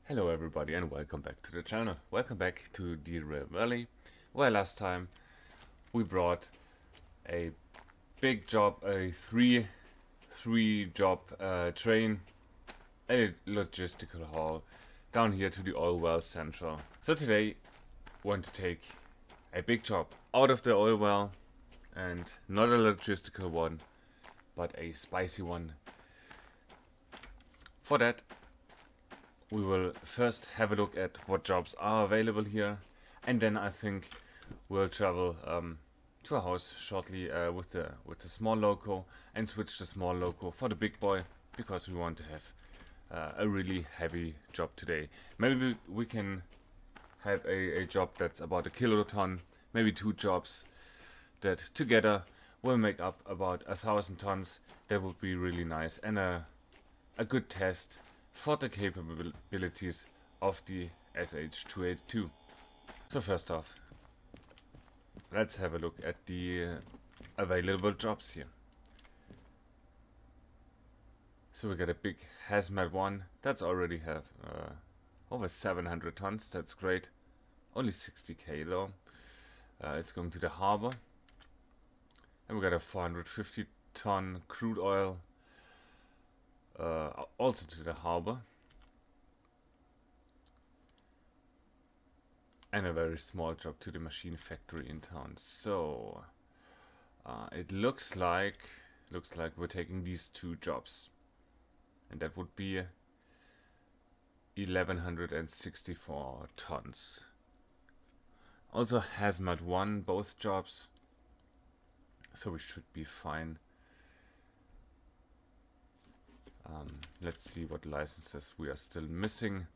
Hello everybody and welcome back to the channel. Welcome back to Derail Valley, where last time we brought a big job, a three job train, a logistical haul down here to the oil well central. So today we want to take a big job out of the oil well, and not a logistical one, but a spicy one. For that we will first have a look at what jobs are available here, and then I think we'll travel to a house shortly with the small loco and switch the small loco for the big boy, because we want to have a really heavy job today. Maybe we can have a job that's about a kiloton, maybe two jobs that together will make up about 1,000 tons. That would be really nice and a good test for the capabilities of the S282. So first off, let's have a look at the available jobs here. So we got a big hazmat one that's already have over 700 tons. That's great. Only 60k though. It's going to the harbor, and we got a 450 ton crude oil. Also to the harbor, and a very small job to the machine factory in town. So it looks like we're taking these two jobs, and that would be 1164 tons. Also hazmat one, both jobs, so we should be fine. Let's see what licenses we are still missing.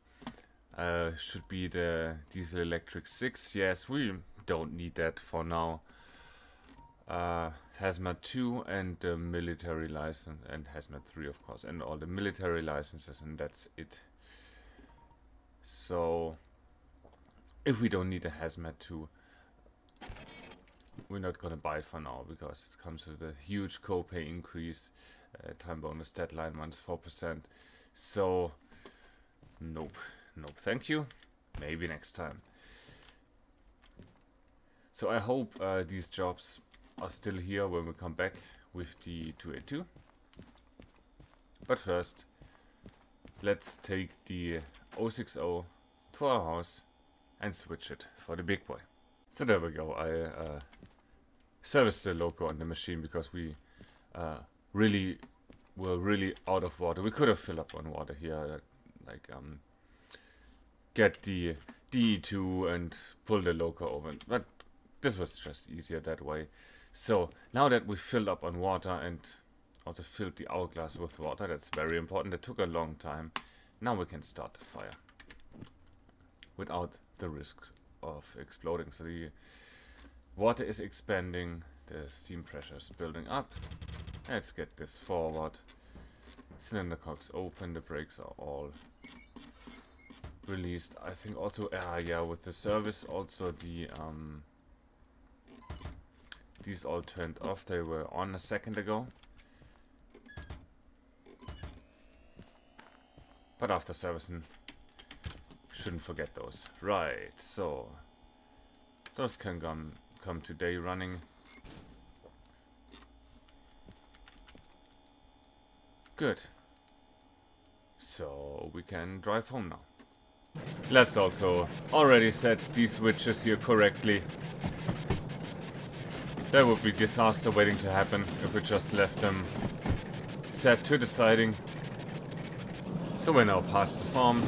Should be the diesel electric 6. Yes, we don't need that for now. Hazmat 2 and the military license, and Hazmat 3 of course, and all the military licenses, and that's it. So if we don't need a Hazmat 2, we're not gonna buy it for now, because it comes with a huge copay increase. Time bonus deadline -4%. So nope, thank you. Maybe next time. So I hope these jobs are still here when we come back with the 282. But first, let's take the 060 to our house and switch it for the big boy. So there we go. I serviced the loco on the machine because we we're really out of water. We could have filled up on water here, like get the D2 and pull the loco over, but this was just easier that way. So now that we filled up on water and also filled the hourglass with water, that's very important. It took a long time. Now we can start the fire without the risk of exploding. So the water is expanding, the steam pressure is building up. Let's get this forward. Cylinder cocks open, the brakes are all released. I think also, yeah, with the service also the these all turned off. They were on a second ago, but after servicing, shouldn't forget those. Right, so those can come today running. Good. So we can drive home now. Let's also already set these switches here correctly. There would be disaster waiting to happen if we just left them set to the siding. So we're now past the farm,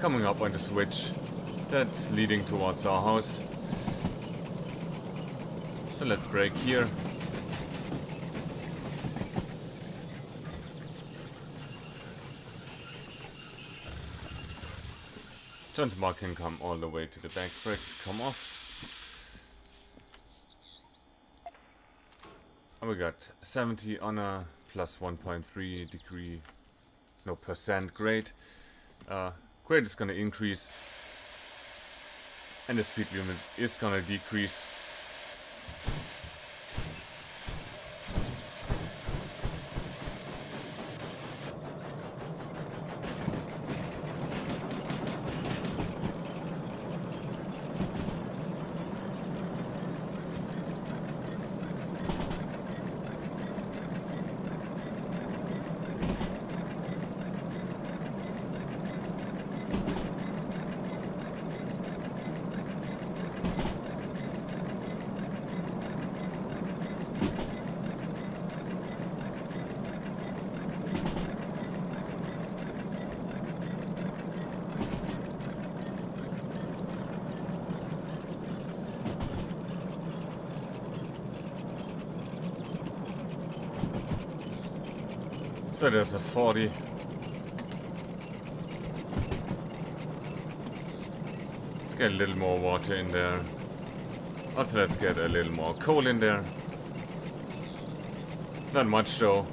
coming up on the switch that's leading towards our house. So let's brake here. John's mark can come all the way to the back. Brakes come off. And we got 70 on a plus 1.3 degree, no, percent grade. Grade is gonna increase, and the speed limit is gonna decrease. So there's a 40. Let's get a little more water in there. Also, let's get a little more coal in there. Not much though,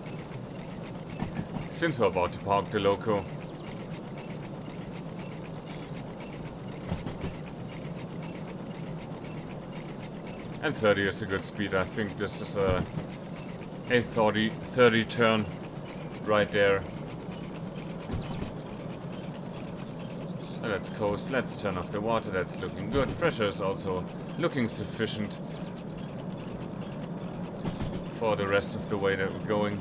since we're about to park the loco. And 30 is a good speed. I think this is a 30 turn right there. And let's coast. Let's turn off the water. That's looking good. Pressure is also looking sufficient for the rest of the way that we're going.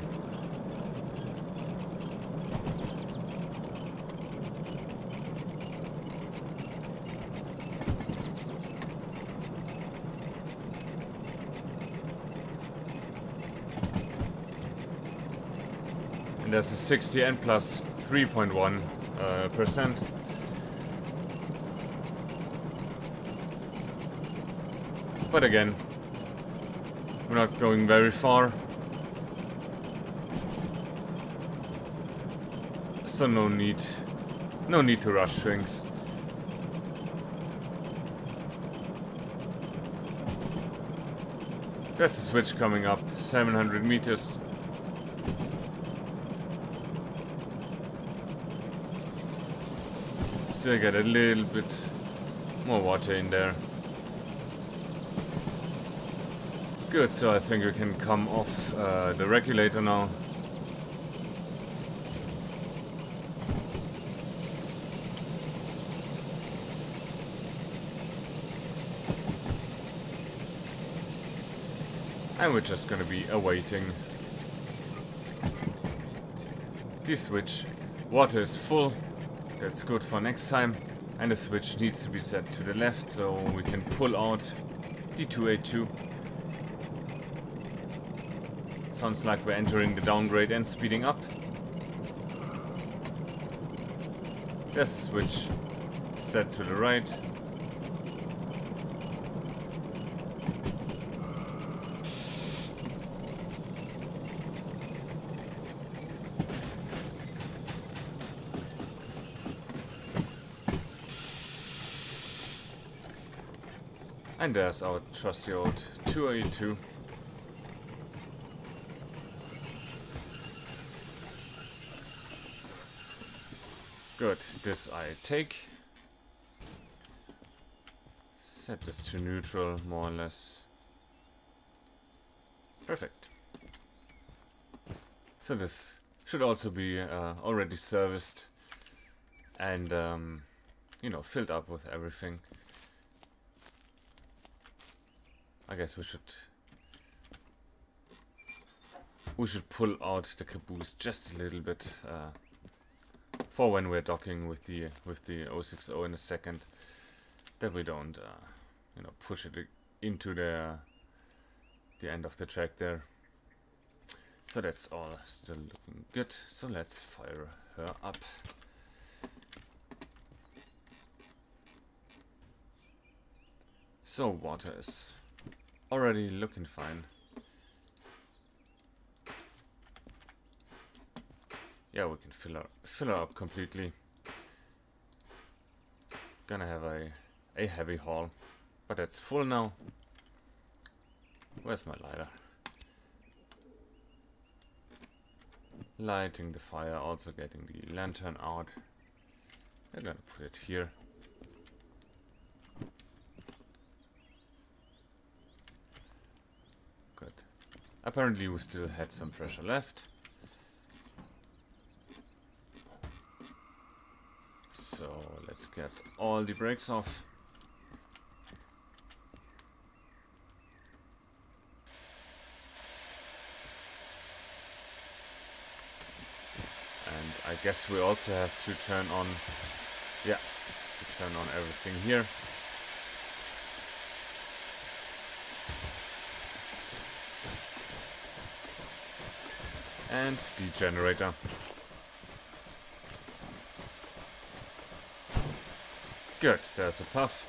And there's a 60 and plus 3.1%. But again, we're not going very far, so no need to rush things. There's the switch coming up, 700 meters. Still get a little bit more water in there. Good, so I think we can come off the regulator now. And we're just gonna be awaiting the switch. Water is full, that's good for next time. And the switch needs to be set to the left so we can pull out the 282. Sounds like we're entering the downgrade and speeding up. There's the switch set to the right. And there's our trusty old 282. Good, this I take. Set this to neutral, more or less. Perfect. So this should also be already serviced and, you know, filled up with everything. I guess we should pull out the caboose just a little bit. For when we're docking with the 060 in a second, that we don't, you know, push it into the end of the track there. So that's all still looking good. So let's fire her up. So water is already looking fine. Yeah, we can fill her up completely. Gonna have a heavy haul, but it's full now. Where's my lighter? Lighting the fire, also getting the lantern out. We're gonna put it here. Good. Apparently we still had some pressure left. So let's get all the brakes off. And I guess we also have to turn on, yeah, to turn on everything here. And the generator. Good, there's a puff.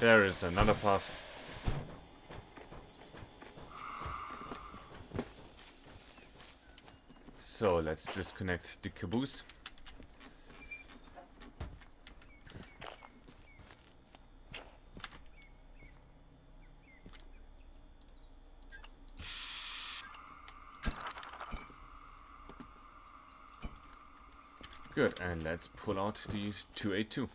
There is another puff. So let's disconnect the caboose. Good, and let's pull out the 282.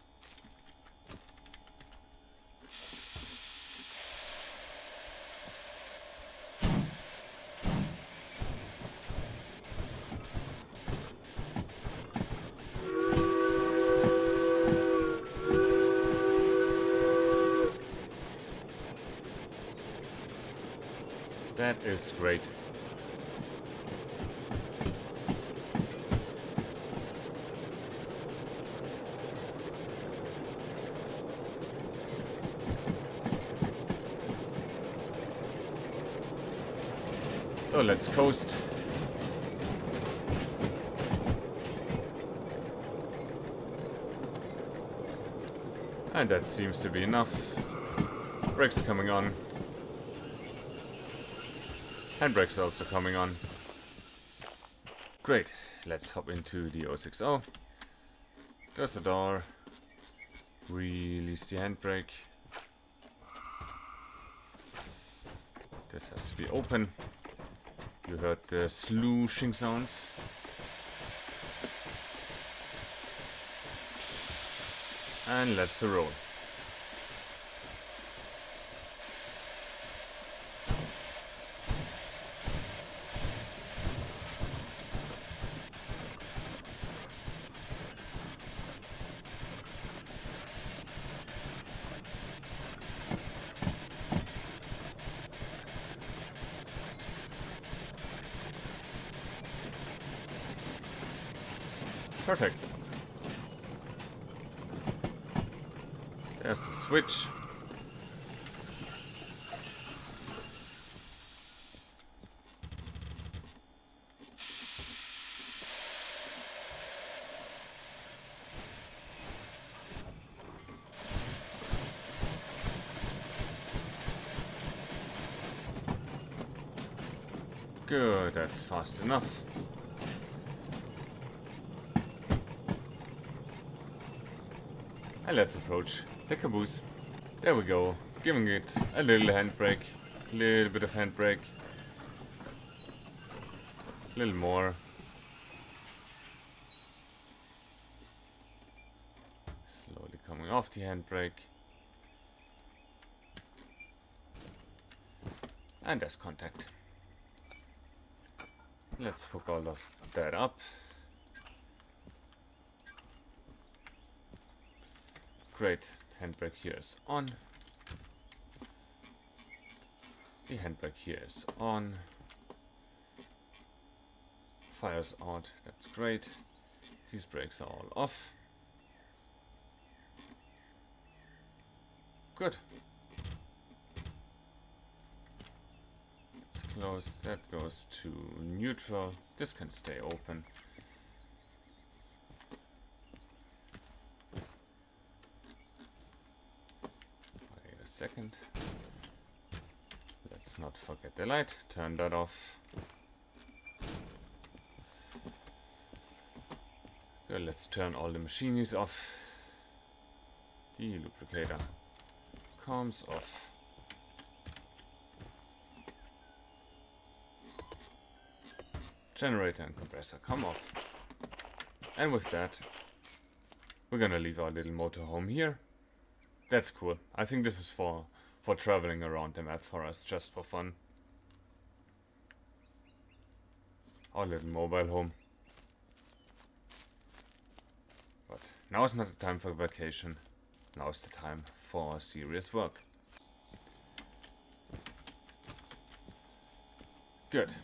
That is great. So let's coast. And that seems to be enough. Brakes coming on. Handbrakes also coming on. Great. Let's hop into the 060. Close the door. Release the handbrake. This has to be open. You heard the slooshing sounds. And let's roll. Perfect. There's the switch. Good, that's fast enough. And let's approach the caboose. There we go. Giving it a little handbrake. A little bit of handbrake. A little more. Slowly coming off the handbrake. And there's contact. Let's hook all of that up. Great, handbrake here is on. The handbrake here is on. Fire's out, that's great. These brakes are all off. Good. It's closed, that goes to neutral. This can stay open. Second. Let's not forget the light. Turn that off. Good, let's turn all the machineries off. The lubricator comes off. Generator and compressor come off. And with that, we're gonna leave our little motorhome here. That's cool. I think this is for traveling around the map for us, just for fun. Our little mobile home. But now is not the time for vacation. Now is the time for serious work. Good.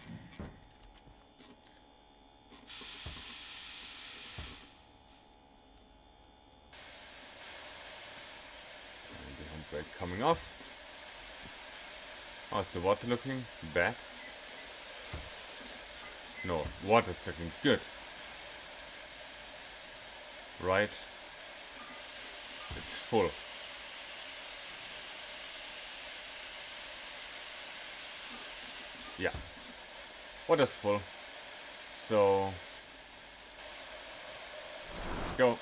Brake coming off. How's the water looking? Bad? No, water's looking good. Right? It's full. Yeah. Water's full. So let's go.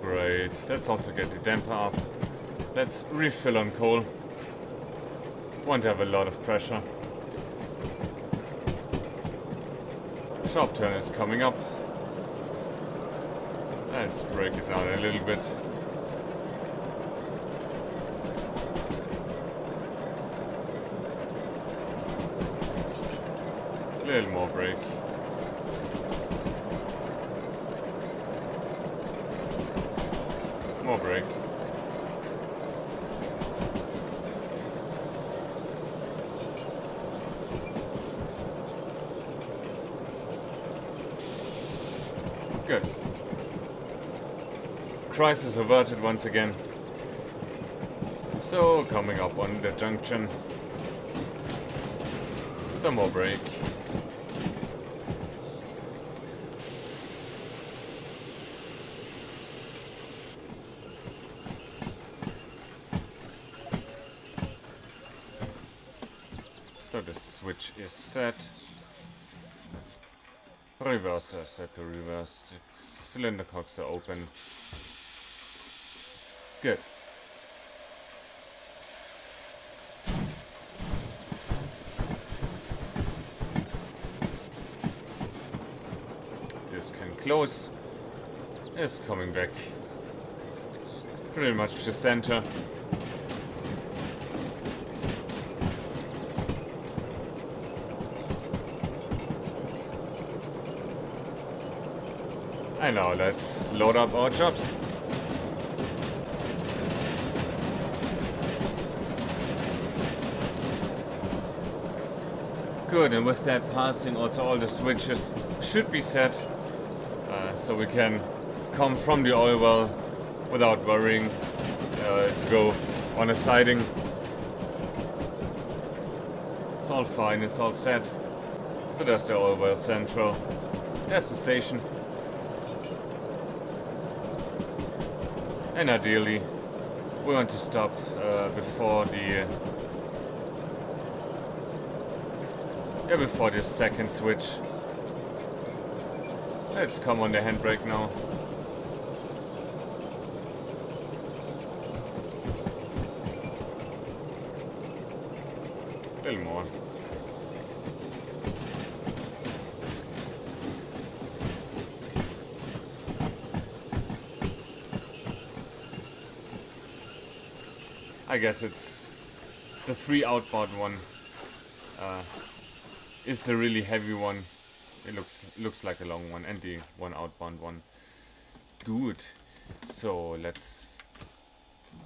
Great. Let's also get the damper up. Let's refill on coal. Won't have a lot of pressure. Sharp turn is coming up. Let's break it down a little bit. A little more brake. More brake. Good. Crisis averted once again. So, coming up on the junction. Some more brake. So the switch is set. Reverser set to reverse. The cylinder cocks are open. Good. This can close. It's coming back. Pretty much to center. And now let's load up our jobs. Good, and with that passing, also all the switches should be set, so we can come from the oil well without worrying to go on a siding. It's all fine, it's all set. So there's the oil well central. There's the station. And ideally, we want to stop before the before this second switch. Let's come on the handbrake now. A little more. I guess it's the 3 outbound one is the really heavy one. It looks like a long one, and the 1 outbound one. Good. So let's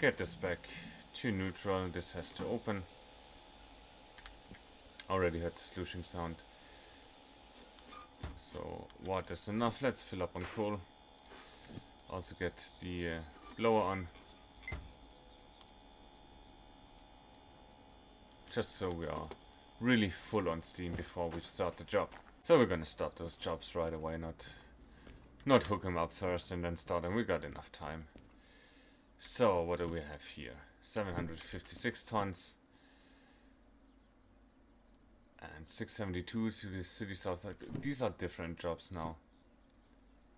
get this back to neutral. This has to open. Already heard the slushing sound. So water's enough. Let's fill up on coal. Also get the blower on. Just so we are really full on steam before we start the job. So we're gonna start those jobs right away, not hook them up first and then start them. We got enough time. So what do we have here? 756 tons and 672 to the city south. These are different jobs now.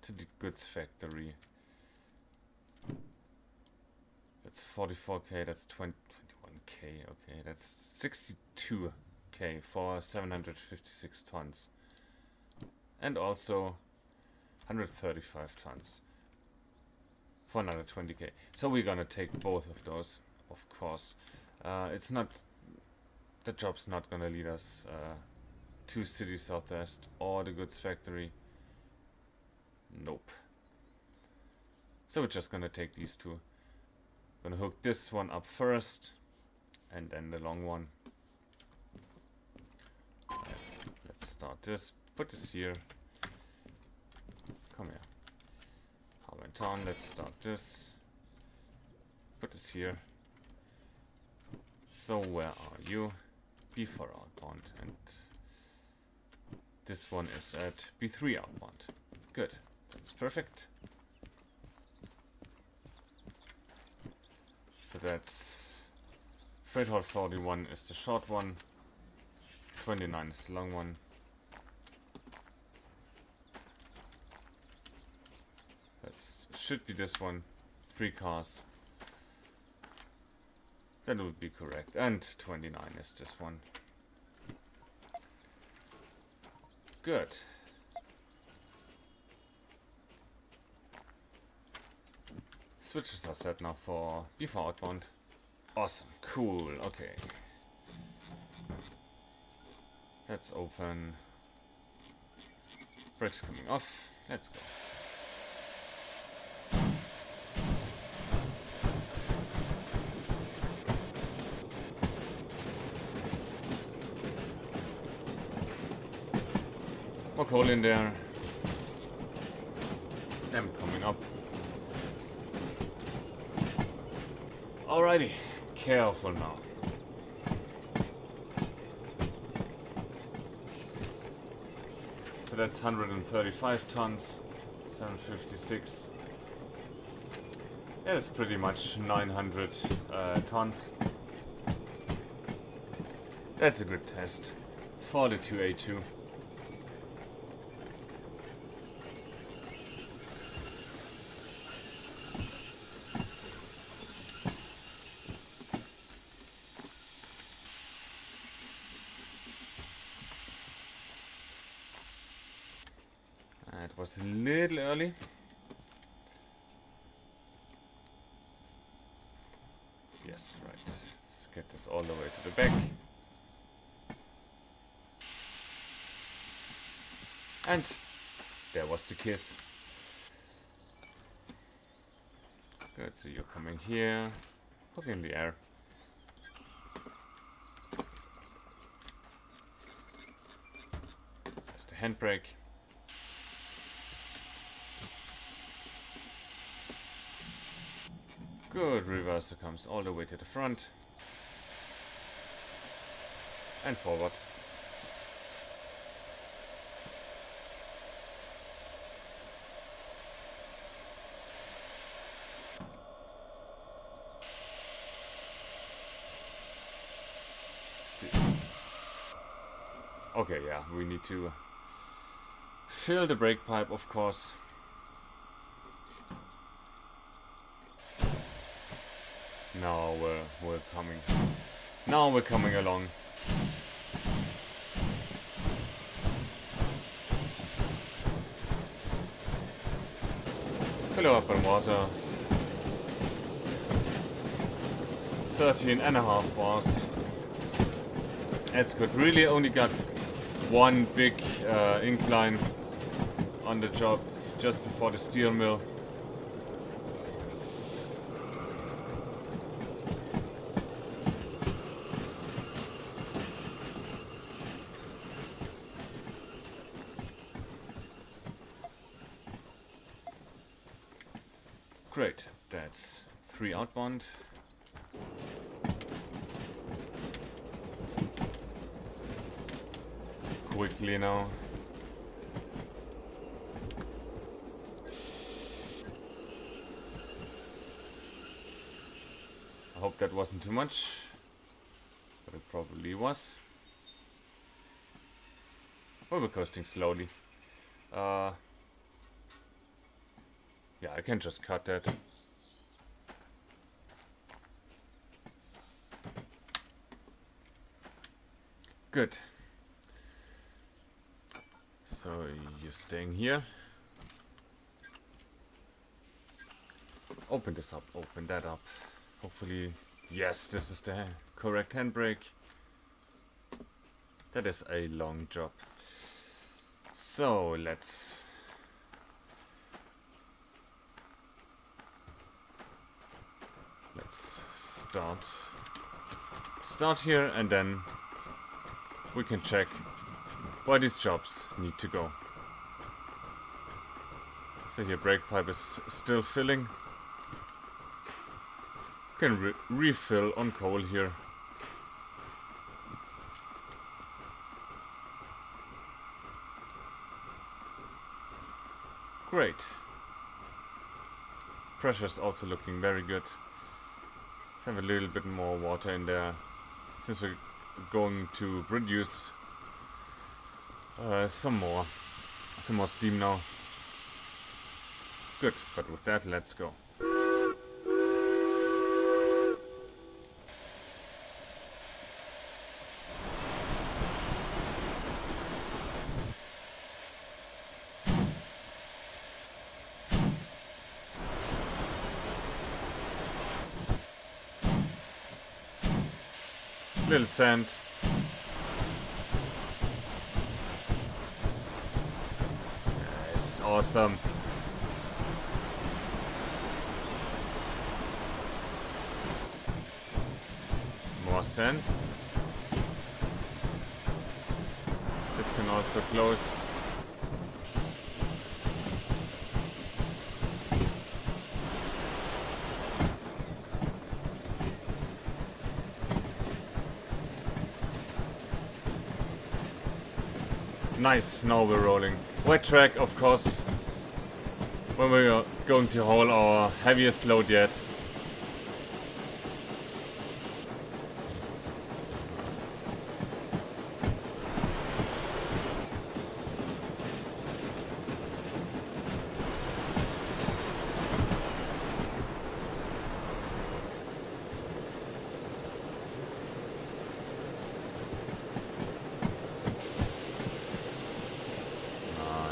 To the goods factory. That's 44k. That's 21k. Okay, that's 62k for 756 tons. And also 135 tons for another 20k. So we're gonna take both of those, of course. It's not, the job's not gonna lead us to City Southwest or the goods factory. Nope. So we're just gonna take these two. Gonna hook this one up first, and then the long one. Let's start this. Put this here. Come here. Harbour in town. Let's start this. Put this here. So where are you? B for outbound, and this one is at B3 outbound. Good, that's perfect. So that's freight haul 41 is the short one, 29 is the long one. That should be this one, 3 cars. That would be correct, and 29 is this one. Good. Switches are set now for B4 outbound. Awesome, cool, okay. That's open. Brakes coming off. Let's go. More coal in there. Them coming up. Alrighty, careful now. So that's 135 tons, 756. Yeah, that's pretty much 900 tons. That's a good test for the 282. It was a little early. Yes, right. Let's get this all the way to the back. And there was the kiss. Good, so you're coming here. Hook in the air. There's the handbrake. Good, reverser comes all the way to the front. And forward. Okay, yeah, we need to fill the brake pipe, of course. Now we're coming. Now we're coming along. Fill up in water. 13.5 bars. That's good. Really only got one big incline on the job just before the steel mill. Great, that's 3 outbound. Quickly now. I hope that wasn't too much, but it probably was. Oh, we're coasting slowly. Yeah, I can just cut that. Good. So you're staying here. Open this up, open that up. Hopefully, yes, this is the correct handbrake. That is a long job. So let's start here, and then we can check where these jobs need to go. So here, brake pipe is still filling. Can refill on coal here. Great. Pressure's also looking very good. Let's have a little bit more water in there, since we're going to produce some more steam now. Good, but with that, let's go. Little sand. Yes, awesome. More sand. This can also close. Nice, now we're rolling. Wet track, of course, when we're going to haul our heaviest load yet.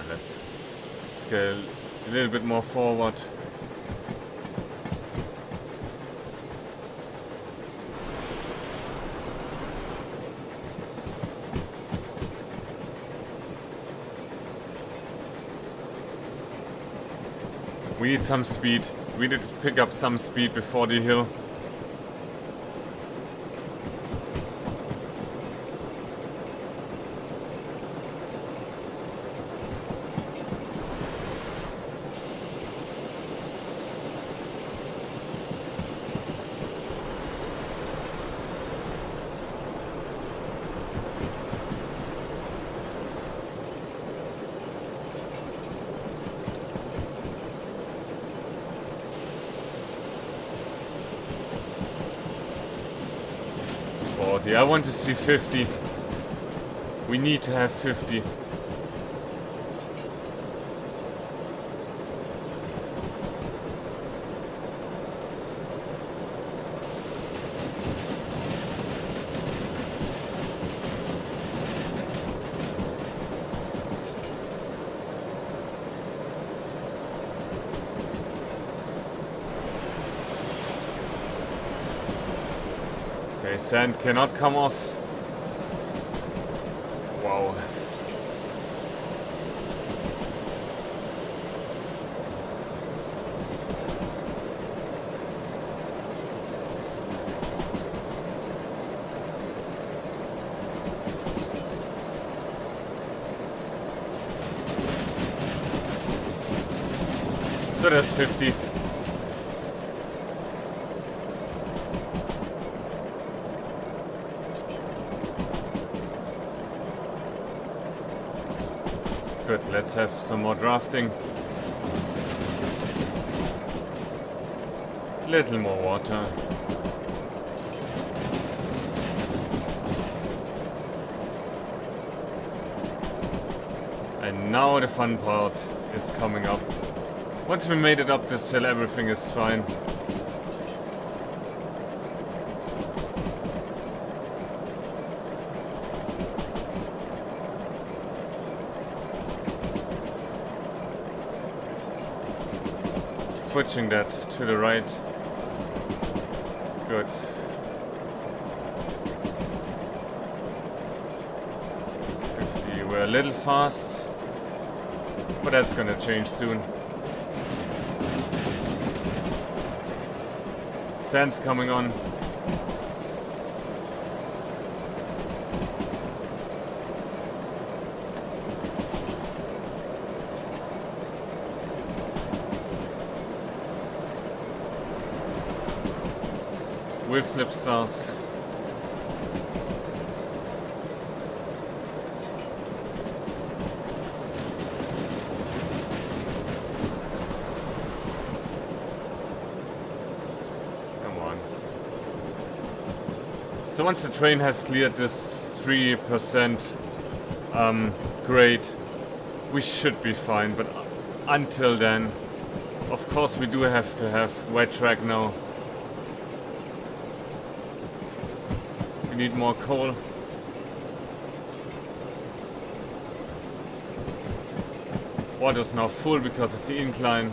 Let's get a little bit more forward. We need some speed. We need to pick up some speed before the hill. I want to see 50. We need to have 50. Okay, sand cannot come off. Wow. So there's 50. Good, let's have some more drafting. Little more water. And now the fun part is coming up. Once we made it up this hill, everything is fine. Switching that to the right. Good. We're a little fast, but that's gonna change soon. Sand's coming on. Wheel slip starts. So once the train has cleared this 3% grade, we should be fine. But until then, of course, we do have to have wet track now. We need more coal. Water's now full because of the incline.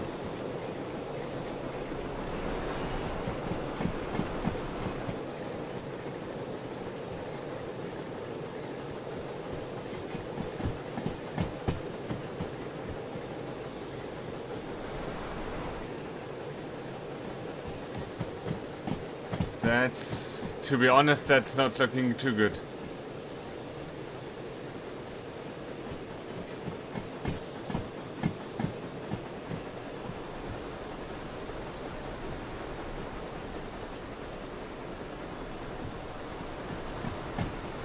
That's, to be honest, that's not looking too good.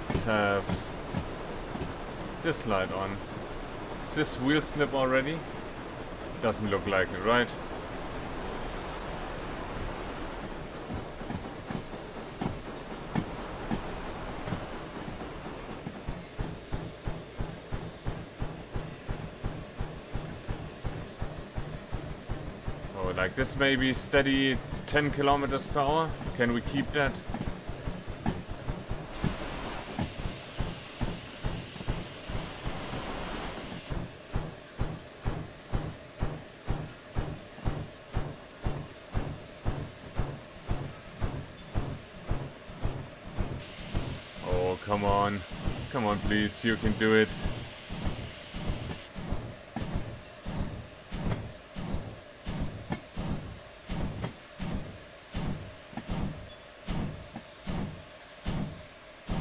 Let's have this light on. Is this wheel slip already? Doesn't look like it, right? Like this, maybe steady 10 kilometers per hour. Can we keep that? Oh, come on. Come on, please. You can do it.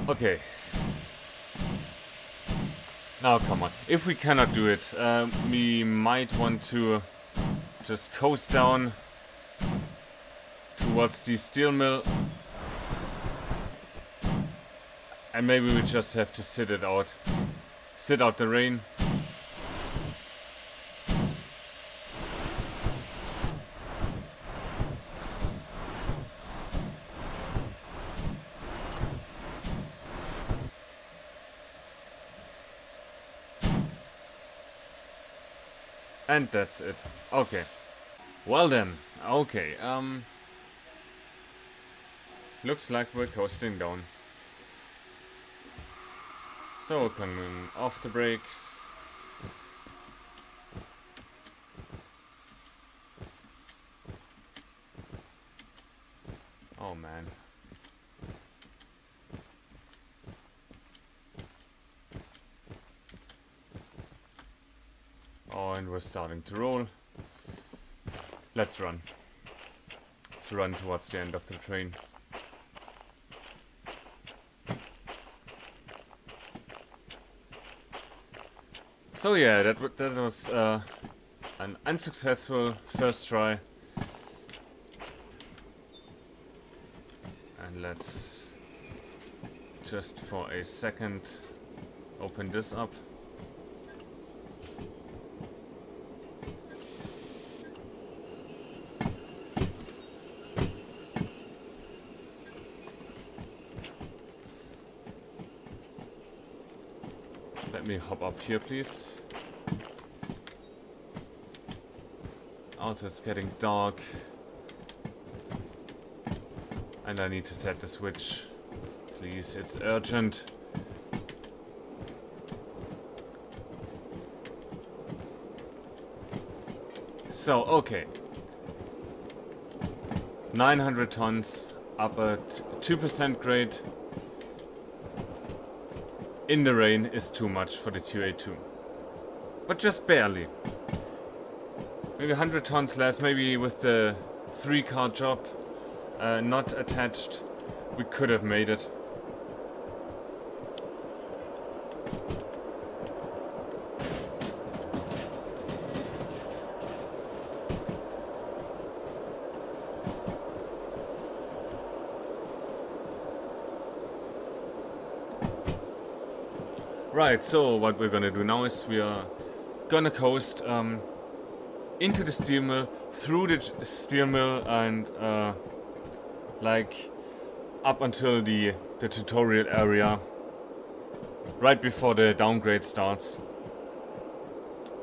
Okay. Now come on. If we cannot do it, we might want to just coast down towards the steel mill. And maybe we just have to sit it out. Sit out the rain. And that's it. Okay. Well then. Okay. Looks like we're coasting down. So, coming off the brakes. Oh man. Oh, and we're starting to roll. Let's run. Let's run towards the end of the train. So yeah, that was an unsuccessful first try. And let's just for a second open this up. Let me hop up here, please. Also, it's getting dark. And I need to set the switch. Please, it's urgent. So, okay. 900 tons, up at 2% grade. In the rain is too much for the 282. But just barely. Maybe 100 tons less, maybe with the 3-car job not attached, we could have made it. Right, so what we're gonna do now is we are gonna coast into the steel mill, through the steel mill, and like up until the tutorial area, right before the downgrade starts.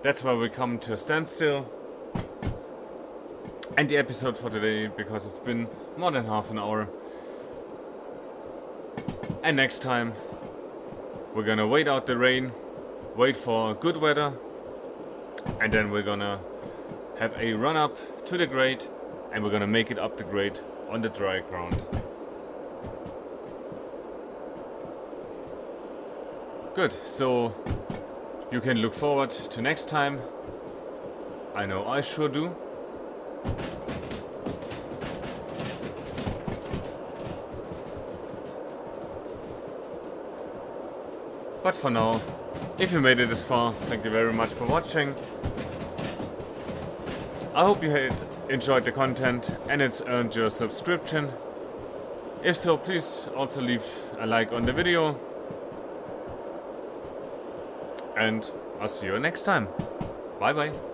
That's where we come to a standstill. And the episode for today, because it's been more than half an hour. And next time, we're gonna wait out the rain, wait for good weather, and then we're gonna have a run up to the grade, and we're gonna make it up the grade on the dry ground. Good, so you can look forward to next time. I know I sure do. But for now, if you made it this far, thank you very much for watching. I hope you had enjoyed the content and it's earned your subscription. If so, please also leave a like on the video. And I'll see you next time. Bye bye.